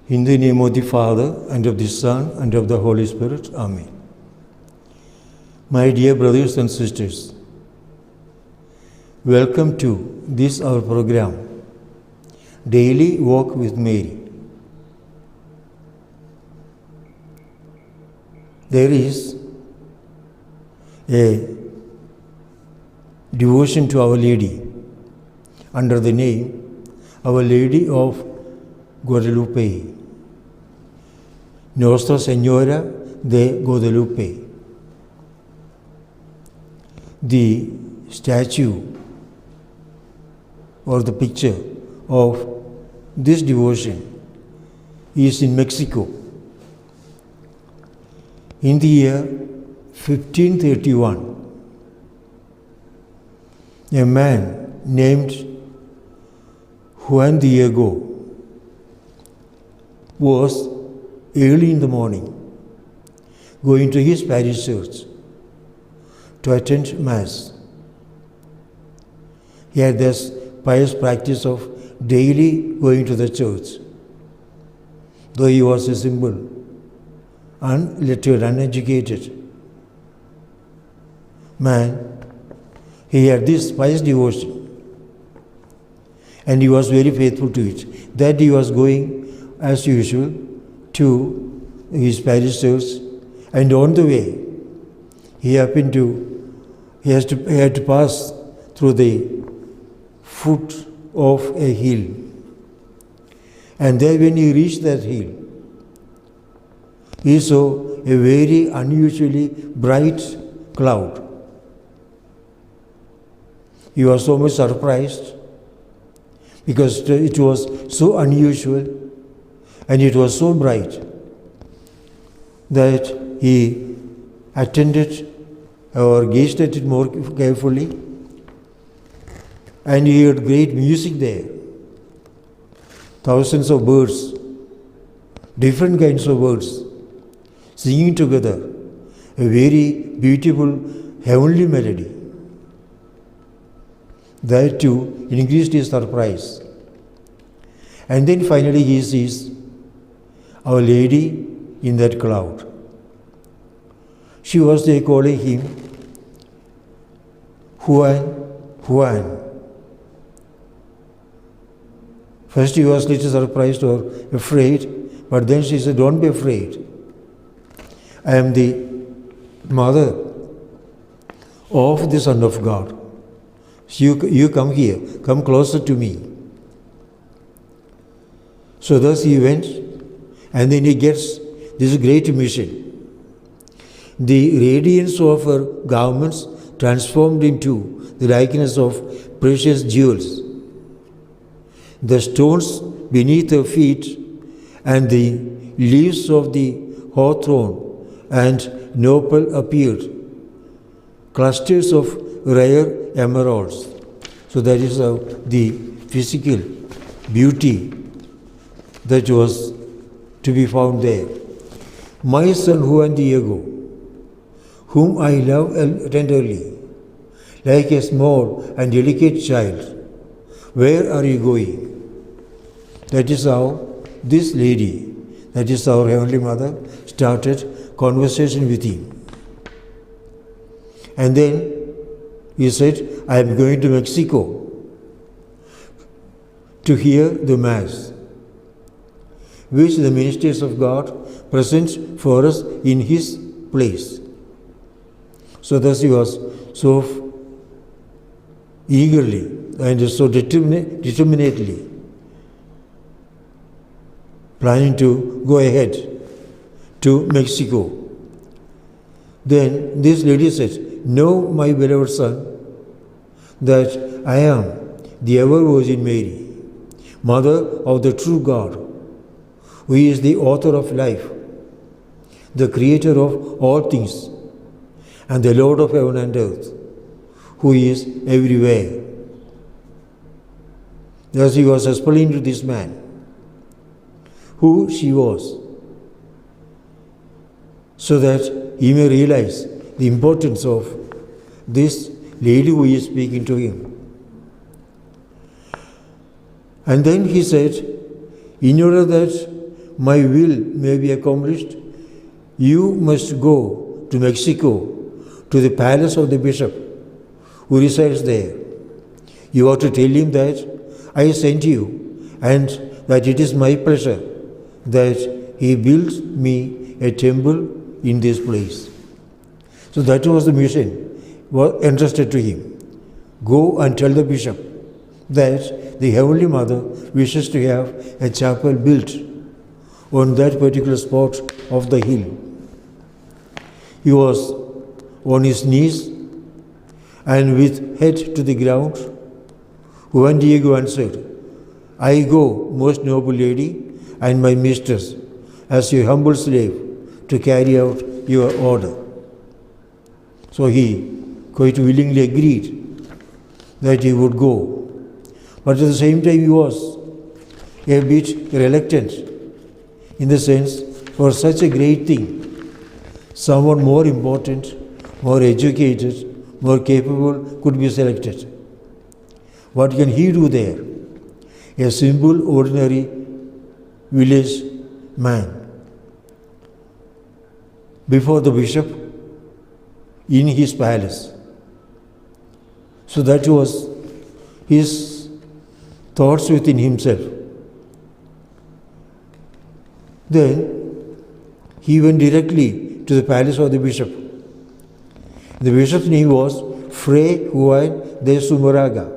In the name of the Father, and of the Son, and of the Holy Spirit. Amen. My dear brothers and sisters, welcome to this our program, Daily Walk with Mary. There is a devotion to Our Lady under the name Our Lady of Guadalupe, Nuestra Senora De Guadalupe. The statue or the picture of this devotion is in Mexico. In the year 1531, a man named Juan Diego was early in the morning going to his parish church to attend Mass. He had this pious practice of daily going to the church. Though he was a simple, unlettered, uneducated man, he had this pious devotion and he was very faithful to it. That he was going as usual to his parish church, and on the way he had to pass through the foot of a hill. And then when he reached that hill, he saw a very unusually bright cloud. He was so much surprised because it was so unusual and it was so bright that he attended or gazed at it more carefully, and he heard great music there. Thousands of birds, different kinds of birds, singing together, a very beautiful heavenly melody. That too increased his surprise. And then finally he sees Our Lady in that cloud. She was there calling him Juan, Juan. First he was a little surprised or afraid, but then she said, "Don't be afraid. I am the mother of the Son of God. You come here, come closer to me." So thus he went, and then he gets this great mission. The radiance of her garments transformed into the likeness of precious jewels. The stones beneath her feet and the leaves of the hawthorn and nopal appeared, clusters of rare emeralds. So that is how the physical beauty that was to be found there. "My son Juan Diego, whom I love tenderly, like a small and delicate child, where are you going?" That is how this lady, that is our Heavenly Mother, started conversation with him. And then he said, "I am going to Mexico to hear the Mass, which the ministers of God present for us in His place." So thus he was so eagerly and so determinedly planning to go ahead to Mexico. Then this lady said, "Know, my beloved son, that I am the ever Virgin Mary, Mother of the true God, who is the author of life, the creator of all things, and the Lord of heaven and earth, who is everywhere." Thus he was explaining to this man who she was, so that he may realize the importance of this lady who is speaking to him. And then he said, "In order that my will may be accomplished, you must go to Mexico, to the palace of the bishop who resides there. You are to tell him that I sent you and that it is my pleasure that he builds me a temple in this place. So that was the mission entrusted to him. Go and tell the bishop that the Heavenly Mother wishes to have a chapel built on that particular spot of the hill. He was on his knees and with head to the ground. Juan Diego answered, I go, most noble lady and my mistress, as your humble slave, to carry out your order. So he quite willingly agreed that he would go. But at the same time he was a bit reluctant, in the sense, for such a great thing, someone more important, more educated, more capable could be selected. What can he do there? A simple, ordinary village man. Before the bishop, in his palace. So that was his thoughts within himself. Then he went directly to the palace of the bishop. The bishop's name was Fray Juan de Zumárraga.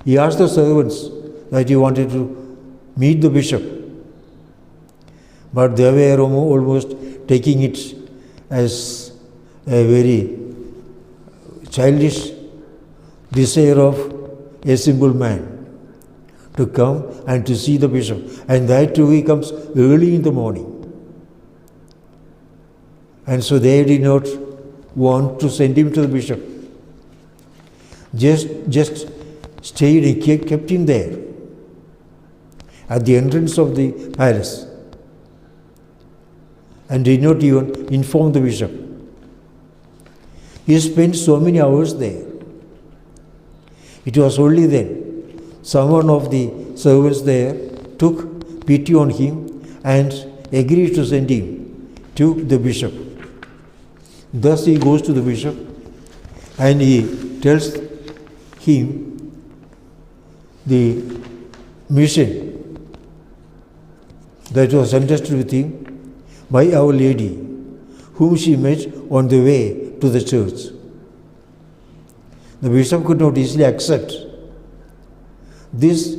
He asked the servants that he wanted to meet the bishop, but they were almost taking it as a very childish desire of a simple man to come and to see the bishop, and that too he comes early in the morning. And so they did not want to send him to the bishop. Just stayed and kept him there at the entrance of the palace and did not even inform the bishop. He spent so many hours there. It was only then someone of the servants there took pity on him and agreed to send him to the bishop. Thus he goes to the bishop and he tells him the mission that was entrusted with him by Our Lady, whom she met on the way to the church. The bishop could not easily accept this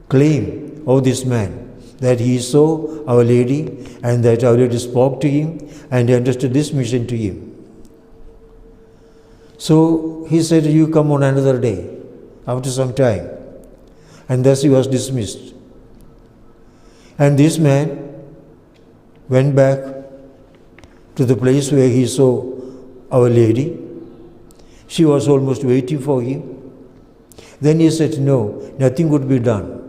claim of this man, that he saw Our Lady and that Our Lady spoke to him and entrusted this mission to him. So he said, you come on another day, after some time. And thus he was dismissed. And this man went back to the place where he saw Our Lady. She was almost waiting for him. Then he said, no, nothing could be done.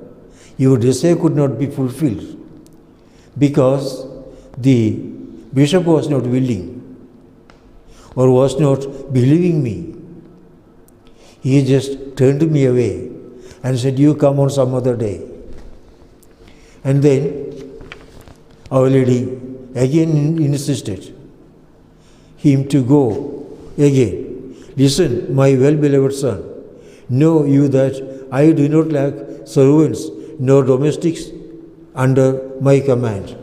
Your desire could not be fulfilled because the bishop was not willing or was not believing me. He just turned me away and said, you come on some other day. And then Our Lady again insisted him to go again. Listen, my well-beloved son, know you that I do not lack servants nor domestics under my command.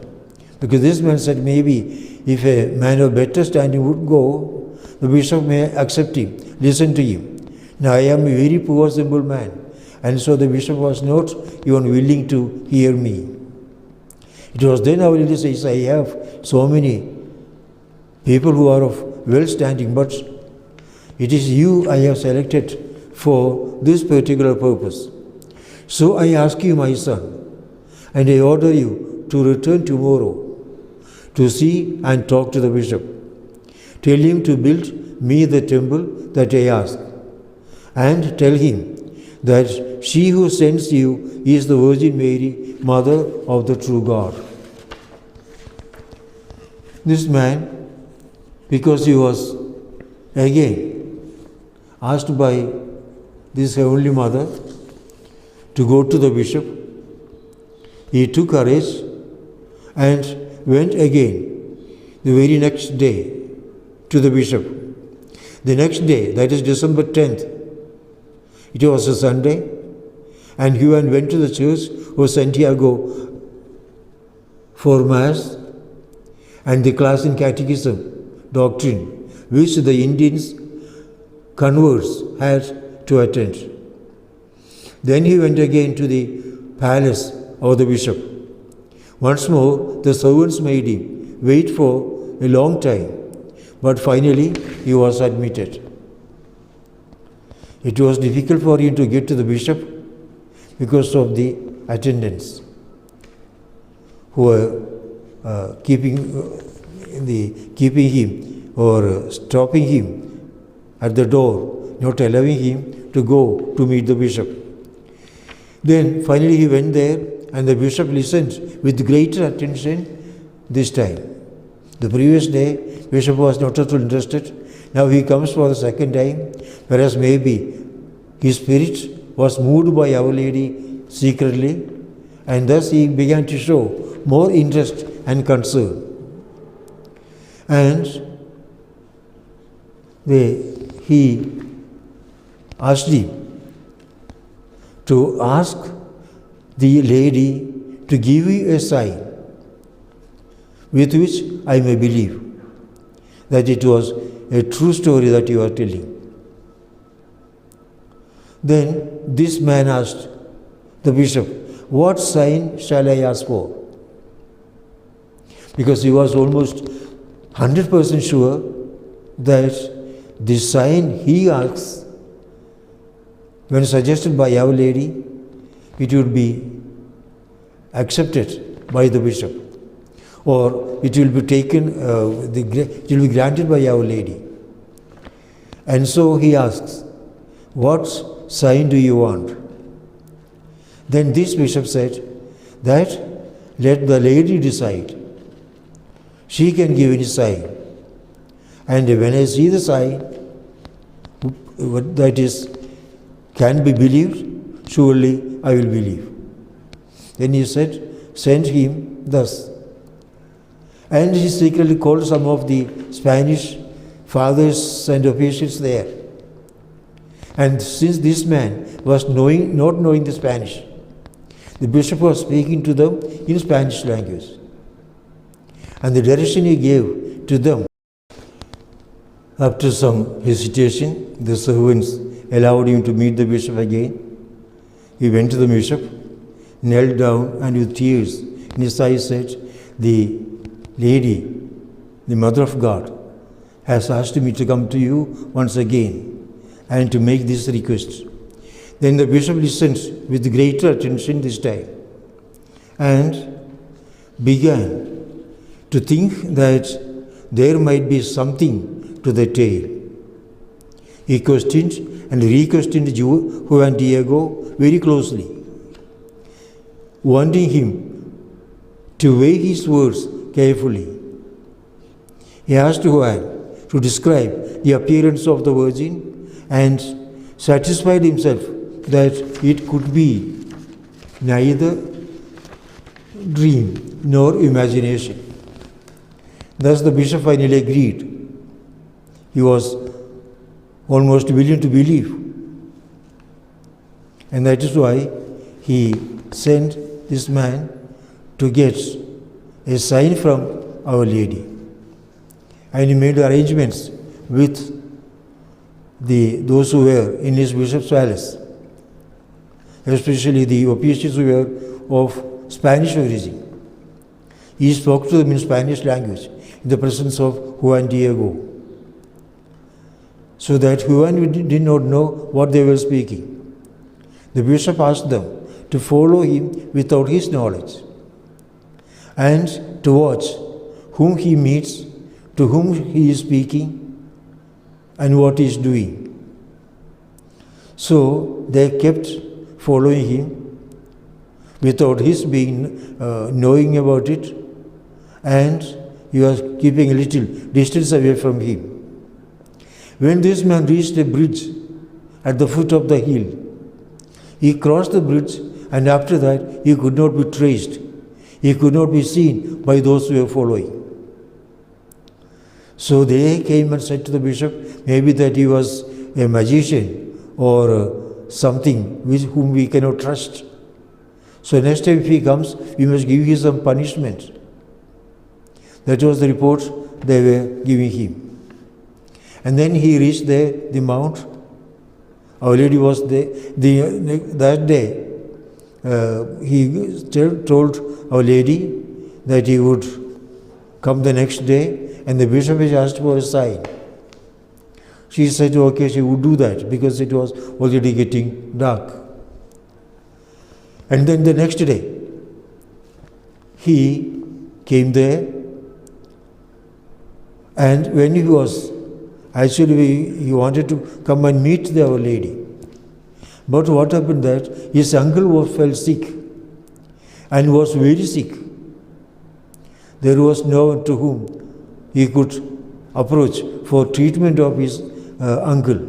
Because this man said, maybe if a man of better standing would go, the bishop may accept him, listen to him. Now I am a very poor, simple man, and so the bishop was not even willing to hear me. It was then Our Lady says, I have so many people who are of well standing, but it is you I have selected for this particular purpose. So I ask you, my son, and I order you to return tomorrow to see and talk to the bishop. Tell him to build me the temple that I ask, and tell him that she who sends you is the Virgin Mary, Mother of the true God. This man, because he was again asked by this Heavenly Mother to go to the bishop, He took courage and went again the very next day to the bishop. The next day, that is December 10th, it was a Sunday, and he went to the church of Santiago for Mass and the class in Catechism, doctrine, which the Indians converts had to attend. Then he went again to the palace of the bishop. Once more, the servants made him wait for a long time, but finally he was admitted. It was difficult for him to get to the bishop because of the attendants who were keeping him or stopping him at the door, not allowing him to go to meet the bishop. Then finally he went there, and the bishop listened with greater attention this time. The previous day, bishop was not at all interested. Now he comes for the second time, whereas maybe his spirit was moved by Our Lady secretly, and thus he began to show more interest and concern. And he asked him to ask the lady to give you a sign with which I may believe that it was a true story that you are telling. Then this man asked the bishop, what sign shall I ask for? Because he was almost 100% sure that the sign he asks, when suggested by Our Lady, it would be accepted by the bishop, or it will be taken, it will be granted by Our Lady. And so he asks, what sign do you want? Then this bishop said that let the lady decide. She can give any sign. And when I see the sign, that is, can be believed, surely I will believe. Then he said, send him thus. And he secretly called some of the Spanish fathers and officials there. And since this man was not knowing the Spanish, the bishop was speaking to them in Spanish language. And the direction he gave to them, after some hesitation, the servants allowed him to meet the bishop again. He went to the bishop, knelt down, and with tears in his eyes said, the lady, the Mother of God, has asked me to come to you once again and to make this request. Then the bishop listened with greater attention this time and began to think that there might be something to the tale. He questioned and re-questioned Juan Diego very closely, wanting him to weigh his words carefully. He asked Juan to describe the appearance of the Virgin and satisfied himself that it could be neither dream nor imagination. Thus the bishop finally agreed. He was almost willing to believe. And that is why he sent this man to get a sign from Our Lady. And he made arrangements with those who were in his bishop's palace, especially the officials who were of Spanish origin. He spoke to them in Spanish language in the presence of Juan Diego, so that Juan did not know what they were speaking. The bishop asked them to follow him without his knowledge and to watch whom he meets, to whom he is speaking, and what he is doing. So they kept following him without his knowing about it, and he was keeping a little distance away from him. When this man reached a bridge at the foot of the hill, he crossed the bridge and after that he could not be traced. He could not be seen by those who were following. So they came and said to the bishop, maybe that he was a magician or something whom we cannot trust. So next time if he comes, we must give him some punishment. That was the report they were giving him. And then he reached there, the mount. Our Lady was there. That day, he told Our Lady that he would come the next day, and the bishop has asked for a sign. She said, okay, she would do that because it was already getting dark. And then the next day, he came there, and when he was, actually he wanted to come and meet Our Lady. But what happened that his uncle fell sick and was very sick. There was no one to whom he could approach for treatment of his uncle.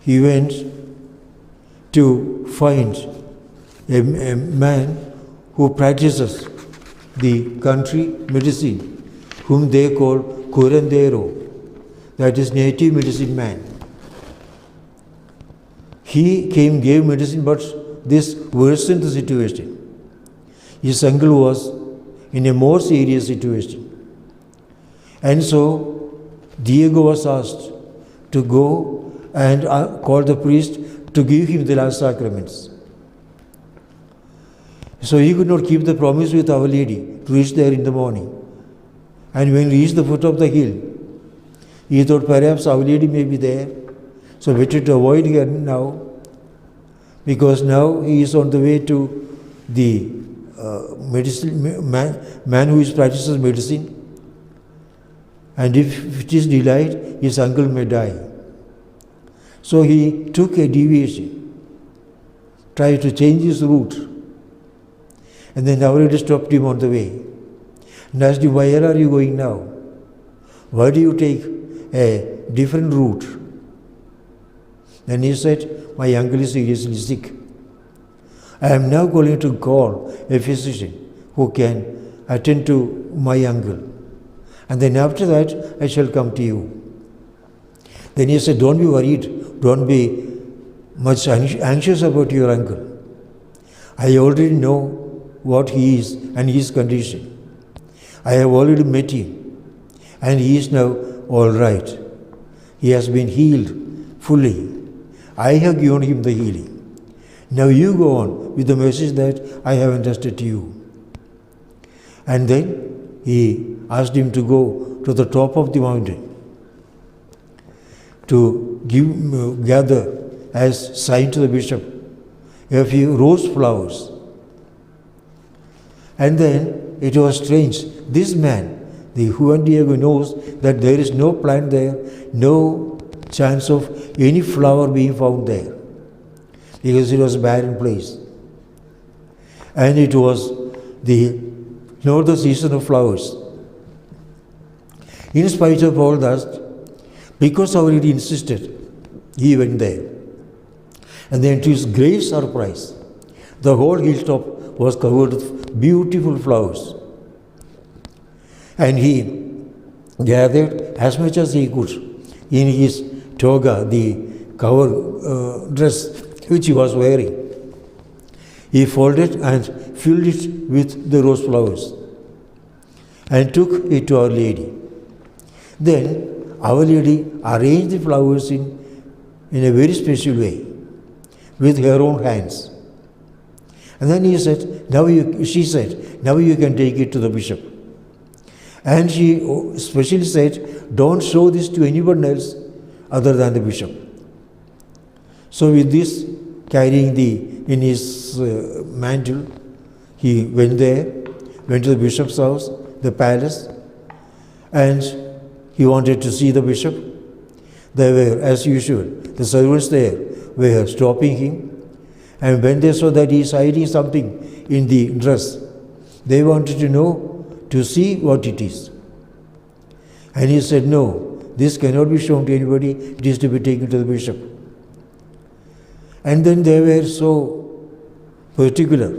He went to find a man who practices the country medicine, whom they call curandero, that is native medicine man. He came, gave medicine, but this worsened the situation. His uncle was in a more serious situation. And so Diego was asked to go and call the priest to give him the last sacraments. So he could not keep the promise with Our Lady to reach there in the morning. And when he reached the foot of the hill, he thought perhaps Our Lady may be there, so better to avoid her now, because now he is on the way to the man who practices medicine, and if it is delayed, his uncle may die. So he took a deviation, tried to change his route, and then Our Lady stopped him on the way and asked him, where are you going now? Why do you take a different route? Then he said, my uncle is seriously sick. I am now going to call a physician who can attend to my uncle. And then after that, I shall come to you. Then he said, don't be worried. Don't be much anxious about your uncle. I already know what he is and his condition. I have already met him, and he is now all right. He has been healed fully. I have given him the healing. Now you go on with the message that I have entrusted to you. And then he asked him to go to the top of the mountain to gather as sign to the bishop a few rose flowers. And then it was strange. This man, the Juan Diego, knows that there is no plant there, no chance of any flower being found there, because it was a barren place. And it was not the season of flowers. In spite of all that, because Our Lady insisted, he went there. And then to his great surprise, the whole hilltop was covered with beautiful flowers. And he gathered as much as he could in his toga, the cover dress which he was wearing. He folded and filled it with the rose flowers and took it to Our Lady. Then Our Lady arranged the flowers in a very special way with her own hands. And then she said, now you can take it to the bishop. And she specially said, don't show this to anyone else other than the bishop. So with this, carrying in his mantle, he went to the bishop's house, the palace, and he wanted to see the bishop. There were, as usual, the servants there were stopping him, and when they saw that he is hiding something in the dress, they wanted to see what it is. And he said, no, this cannot be shown to anybody, it is to be taken to the bishop. And then they were so particular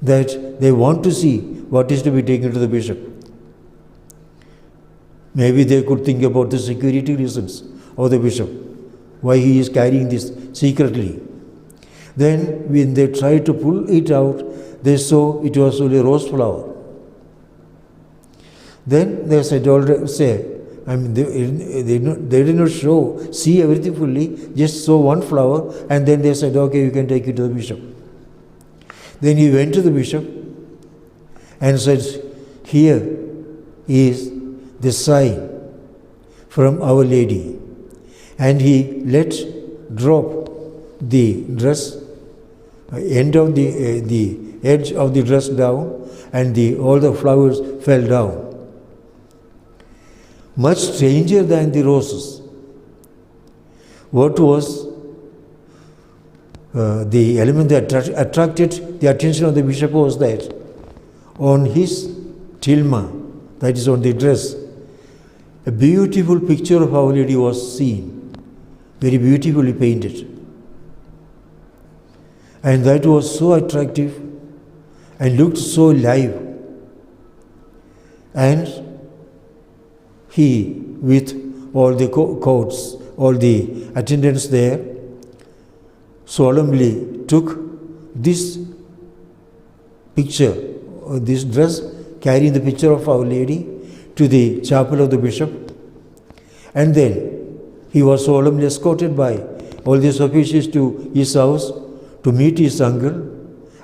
that they want to see what is to be taken to the bishop. Maybe they could think about the security reasons of the bishop, why he is carrying this secretly. Then when they tried to pull it out, they saw it was only a rose flower. Then they said, they did not see everything fully, just saw one flower, and then they said, okay, you can take it to the bishop. Then he went to the bishop and said, here is the sign from Our Lady. And he let drop the dress, end of the edge of the dress down, and all the flowers fell down. Much stranger than the roses. What was the element that attracted the attention of the bishop was that on his tilma, that is on the dress, a beautiful picture of Our Lady was seen, very beautifully painted. And that was so attractive and looked so live. And he, with all the courts, all the attendants there, solemnly took this picture, this dress carrying the picture of Our Lady, to the chapel of the bishop. And then he was solemnly escorted by all these officials to his house to meet his uncle.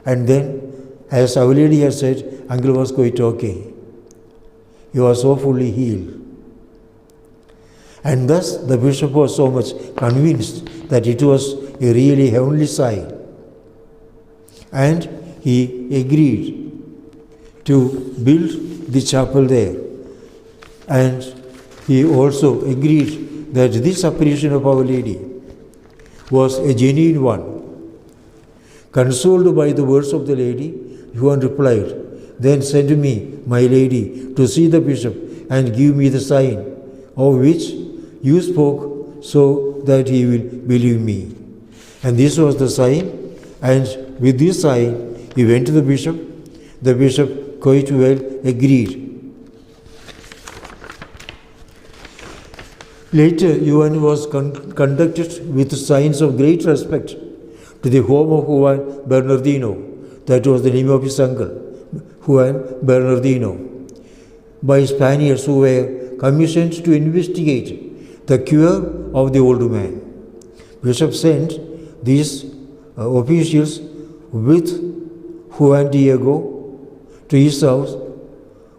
And then, as Our Lady had said, uncle was quite okay. He was so fully healed. And thus the bishop was so much convinced that it was a really heavenly sign. And he agreed to build the chapel there. And he also agreed that this apparition of Our Lady was a genuine one. Consoled by the words of the lady, Juan replied, then send me, my lady, to see the bishop and give me the sign of which you spoke, so that he will believe me. And this was the sign, and with this sign he went to the bishop. The bishop quite well agreed. Later, Juan was conducted with signs of great respect to the home of Juan Bernardino. That was the name of his uncle, Juan Bernardino, by Spaniards who were commissioned to investigate the cure of the old man. Bishop sent these officials with Juan Diego to his house,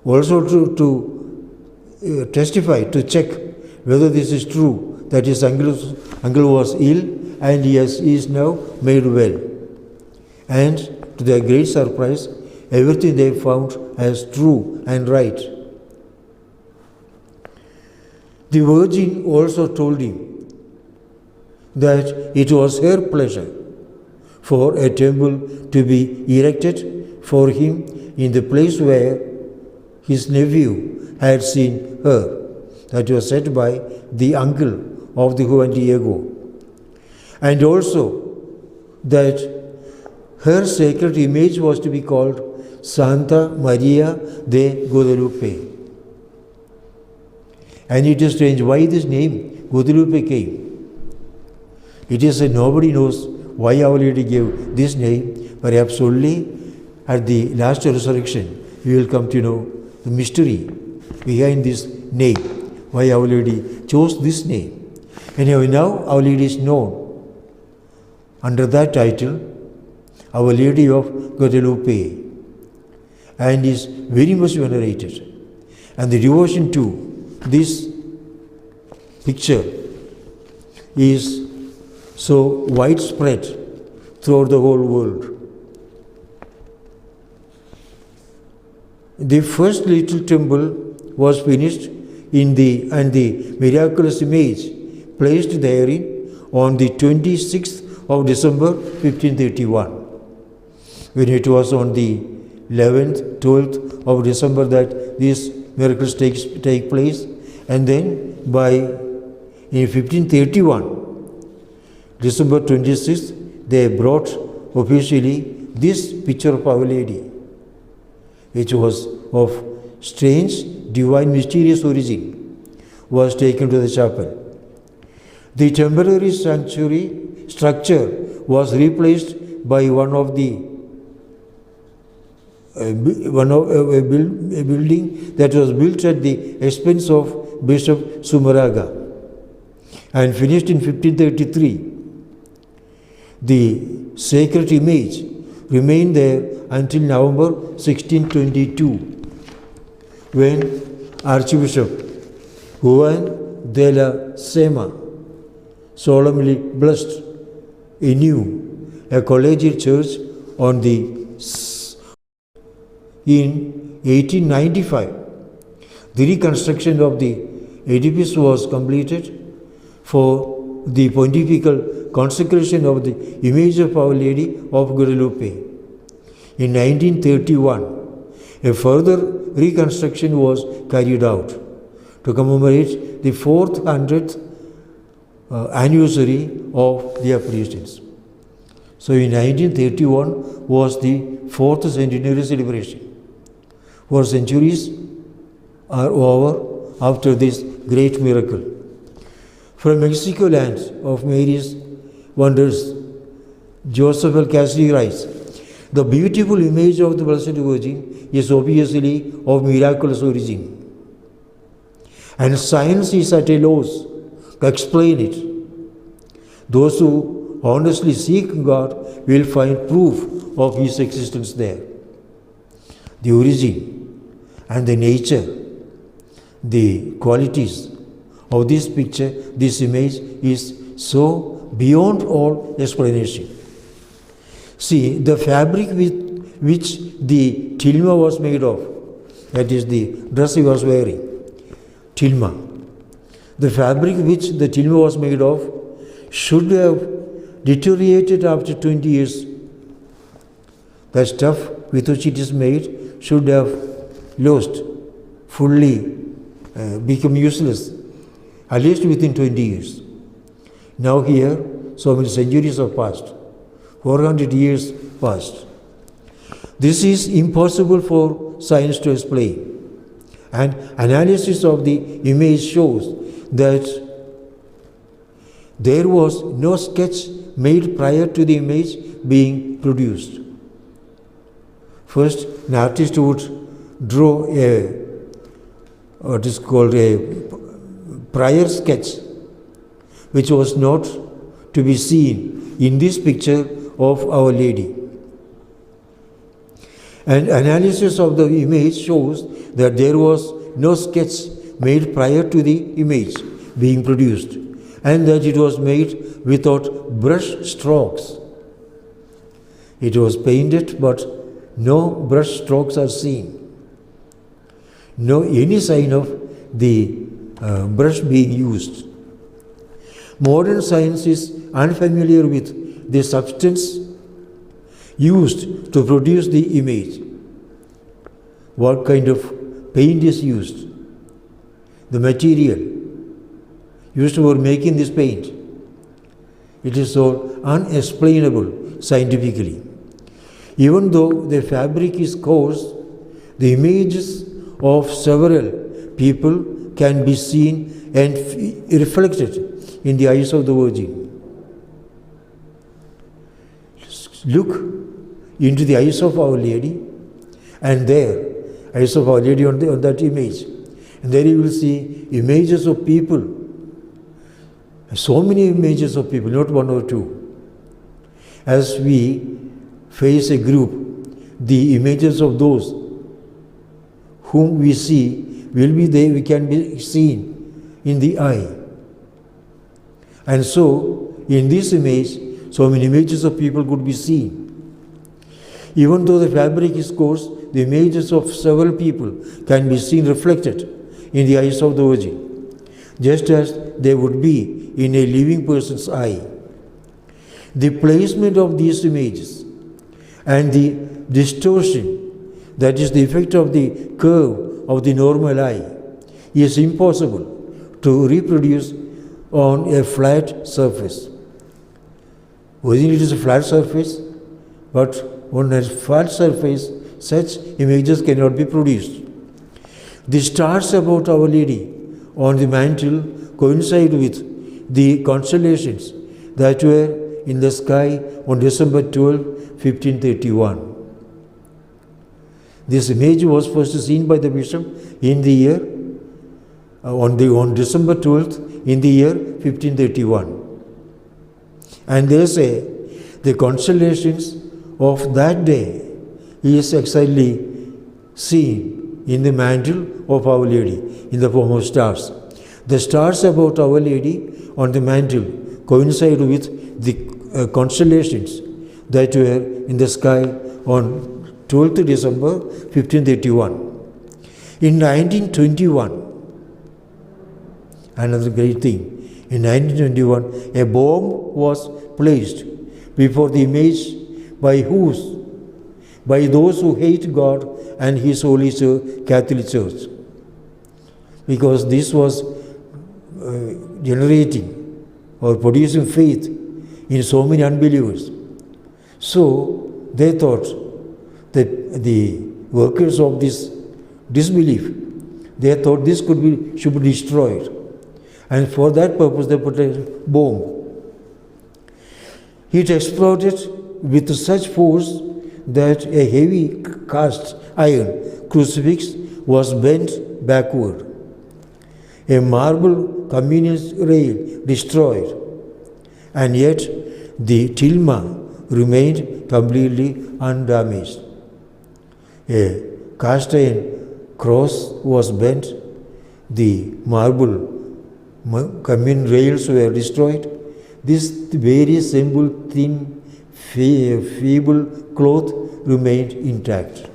also to testify, to check whether this is true, that his uncle was ill and he is now made well. And to their great surprise, everything they found as true and right. The Virgin also told him that it was her pleasure for a temple to be erected for him in the place where his nephew had seen her. That was said by the uncle of the Juan Diego. And also that her sacred image was to be called Santa Maria de Guadalupe. And it is strange why this name Guadalupe came. It is that nobody knows why Our Lady gave this name. Perhaps only at the last resurrection we will come to know the mystery behind this name, why Our Lady chose this name. Anyway, now Our Lady is known under that title, Our Lady of Guadalupe, and is very much venerated. And the devotion to this picture is so widespread throughout the whole world. The first little temple was finished and the miraculous image placed therein on the 26th of December 1531. When it was on the 11th, 12th of December that these miracles take place, and then in 1531, December 26th, they brought officially this picture of Our Lady, which was of strange, divine, mysterious origin, was taken to the chapel. The temporary sanctuary structure was replaced by one of the a building that was built at the expense of Bishop Sumaraga and finished in 1533. The sacred image remained there until November 1622, when Archbishop Juan de la Sema solemnly blessed anew a collegiate church on the in 1895. The reconstruction of the edifice was completed for the pontifical consecration of the image of Our Lady of Guadalupe. In 1931, a further reconstruction was carried out to commemorate the 400th anniversary of the apparitions. So in 1931 was the 4th centenary celebration. 4 centuries are over after this great miracle. From Mexico land of Mary's wonders, Joseph L. Cassidy writes, the beautiful image of the Blessed Virgin is obviously of miraculous origin, and science is at a loss to explain it. Those who honestly seek God will find proof of His existence there. The origin and the nature, the qualities of this picture, this image is so beyond all explanation. See, the fabric with which the tilma was made of, that is the dress he was wearing, tilma. The fabric which the tilma was made of should have deteriorated after 20 years. The stuff with which it is made should have lost, fully become useless, at least within 20 years. Now here, so many centuries have passed, 400 years passed. This is impossible for science to explain. And analysis of the image shows that there was no sketch made prior to the image being produced. First, an artist would draw what is called a prior sketch, which was not to be seen in this picture of Our Lady. And analysis of the image shows that there was no sketch made prior to the image being produced, and that it was made without brush strokes. It was painted, but no brush strokes are seen. No any sign of the brush being used. Modern science is unfamiliar with the substance used to produce the image. What kind of paint is used? The material used for making this paint. It is all unexplainable scientifically. Even though the fabric is coarse, the images of several people can be seen and reflected in the eyes of the Virgin. Look into the eyes of Our Lady, and there, eyes of Our Lady on that image. And there you will see images of people. So many images of people, not one or two. As we face a group, the images of those whom we see will be there, we can be seen in the eye. And so, in this image, so many images of people could be seen. Even though the fabric is coarse, the images of several people can be seen reflected in the eyes of the Virgin, just as they would be in a living person's eye. The placement of these images and the distortion, that is the effect of the curve of the normal eye, is impossible to reproduce on a flat surface. Originally it is a flat surface, but on a flat surface, such images cannot be produced. The stars about Our Lady on the mantle coincide with the constellations that were in the sky on December 12, 1531. This image was first seen by the bishop in the year on December 12th in the year 1531. And they say the constellations of that day is exactly seen in the mantle of Our Lady in the form of stars. The stars about Our Lady on the mantle coincide with the constellations that were in the sky on 12th December 1531. In 1921, another great thing, in 1921, a bomb was placed before the image by those who hate God and His Holy Catholic Church, because this was generating or producing faith in so many unbelievers. So they thought that the workers of this disbelief, they thought this should be destroyed, and for that purpose they put a bomb. It exploded with such force that a heavy cast iron crucifix was bent backward, a marble communion rail destroyed, and yet the tilma remained completely undamaged. A cast iron cross was bent, the marble communion rails were destroyed. This very simple, thin, feeble cloth remained intact.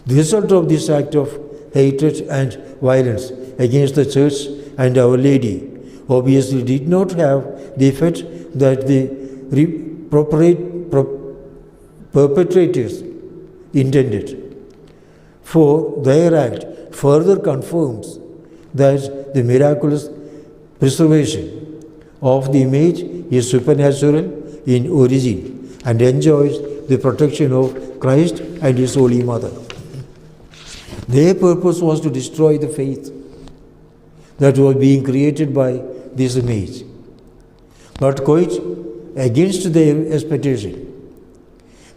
The result of this act of hatred and violence against the Church and Our Lady obviously did not have the effect that the perpetrators intended, for their act further confirms that the miraculous preservation of the image is supernatural in origin and enjoys the protection of Christ and His Holy Mother. Their purpose was to destroy the faith that was being created by this image, but quite against their expectation.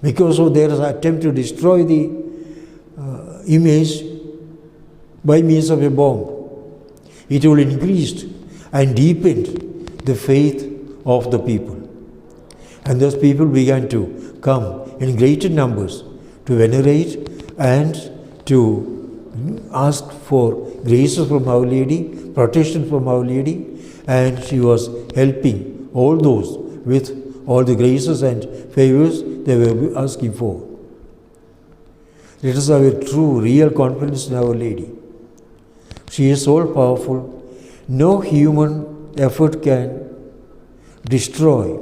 Because of their attempt to destroy the image by means of a bomb, it will increase and deepen the faith of the people. And thus people began to come in greater numbers to venerate and to ask for graces from Our Lady, protection from Our Lady, and she was helping all those with all the graces and favors they were asking for. Let us have a true, real confidence in Our Lady. She is all powerful. No human effort can destroy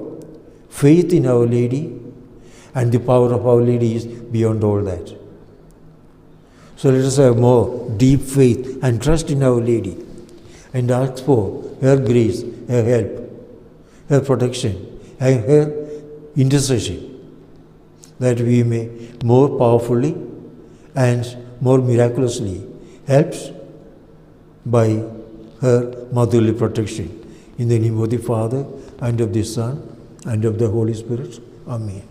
faith in Our Lady, and the power of Our Lady is beyond all that. So let us have more deep faith and trust in Our Lady and ask for her grace, her help, her protection, and her intercession, that we may more powerfully and more miraculously helped by her motherly protection. In the name of the Father, and of the Son, and of the Holy Spirit. Amen.